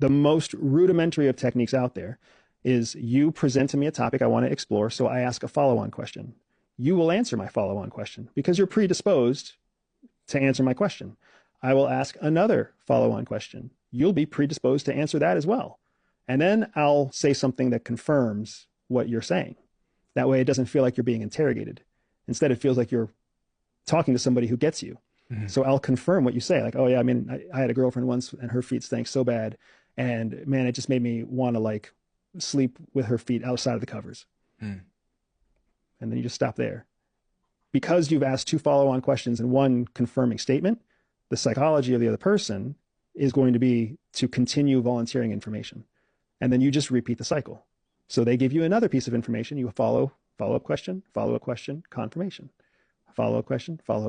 the most rudimentary of techniques out there is you present to me a topic I want to explore, so I ask a follow-on question. You will answer my follow-on question because you're predisposed to answer my question. I will ask another follow-on question. You'll be predisposed to answer that as well. And then I'll say something that confirms what you're saying. That way it doesn't feel like you're being interrogated. Instead, it feels like you're talking to somebody who gets you. Mm-hmm. So I'll confirm what you say. Like, oh yeah, I mean, I had a girlfriend once and her feet stank so bad. And man, it just made me want to like sleep with her feet outside of the covers. Mm. And then you just stop there. Because you've asked two follow-on questions and one confirming statement, the psychology of the other person is going to be to continue volunteering information. And then you just repeat the cycle. So they give you another piece of information, you follow-up question, confirmation. Follow-up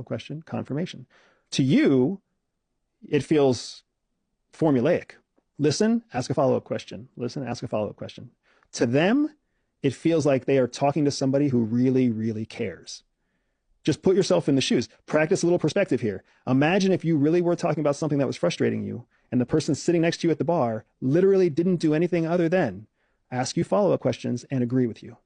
question, confirmation. To you, it feels formulaic. Listen, ask a follow-up question. Listen, ask a follow-up question. To them, it feels like they are talking to somebody who really, really cares. Just put yourself in the shoes. Practice a little perspective here. Imagine if you really were talking about something that was frustrating you and the person sitting next to you at the bar literally didn't do anything other than ask you follow-up questions and agree with you.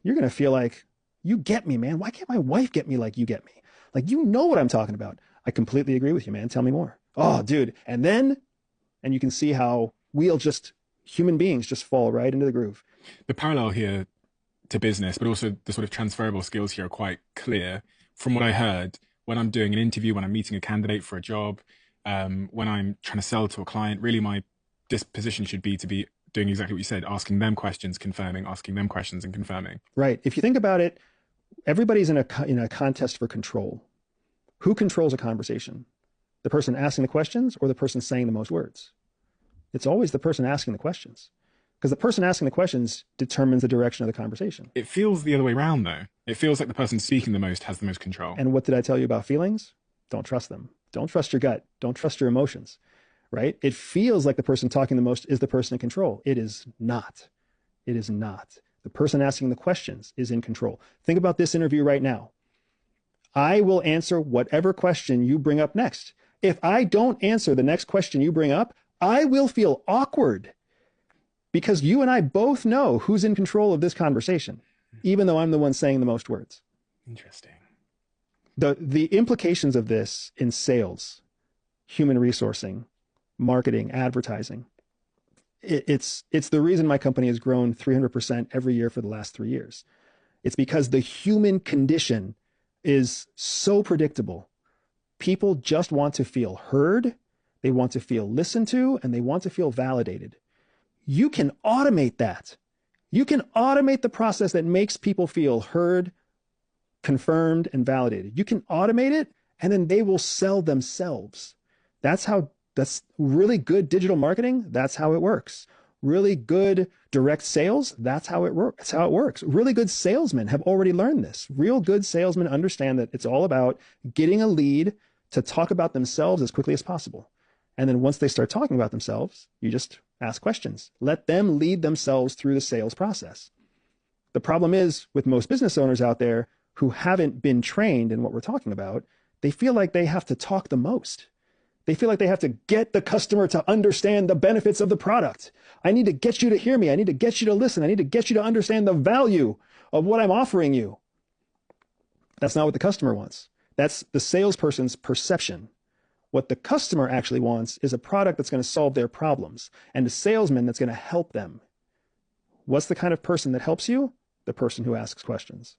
You're going to feel like, you get me, man. Why can't my wife get me like you get me? Like, you know what I'm talking about. I completely agree with you, man. Tell me more. Oh, dude. And you can see how human beings just fall right into the groove. The parallel here to business, but also the sort of transferable skills here are quite clear. From what I heard, when I'm doing an interview, when I'm meeting a candidate for a job, when I'm trying to sell to a client, really my disposition should be to be doing exactly what you said, asking them questions, confirming, asking them questions and confirming. Right. If you think about it, everybody's in a contest for control. Who controls a conversation? The person asking the questions or the person saying the most words? It's always the person asking the questions, because the person asking the questions determines the direction of the conversation. It feels the other way around, though. It feels like the person speaking the most has the most control. And what did I tell you about feelings? Don't trust them. Don't trust your gut. Don't trust your emotions, right? It feels like the person talking the most is the person in control. It is not. It is not. The person asking the questions is in control. Think about this interview right now. I will answer whatever question you bring up next. If I don't answer the next question you bring up, I will feel awkward because you and I both know who's in control of this conversation, even though I'm the one saying the most words. Interesting. The implications of this in sales, human resourcing, marketing, advertising, it's the reason my company has grown 300% every year for the last 3 years. It's because the human condition is so predictable. People just want to feel heard, they want to feel listened to, and they want to feel validated. You can automate that. You can automate the process that makes people feel heard, confirmed, and validated. You can automate it, and then they will sell themselves. That's really good digital marketing. That's how it works. Really good direct sales. That's how it works. That's how it works. Really good salesmen have already learned this. Real good salesmen understand that it's all about getting a lead to talk about themselves as quickly as possible. And then once they start talking about themselves, you just ask questions. Let them lead themselves through the sales process. The problem is with most business owners out there who haven't been trained in what we're talking about, they feel like they have to talk the most. They feel like they have to get the customer to understand the benefits of the product. I need to get you to hear me. I need to get you to listen. I need to get you to understand the value of what I'm offering you. That's not what the customer wants. That's the salesperson's perception. What the customer actually wants is a product that's going to solve their problems and a salesman that's going to help them. What's the kind of person that helps you? The person who asks questions.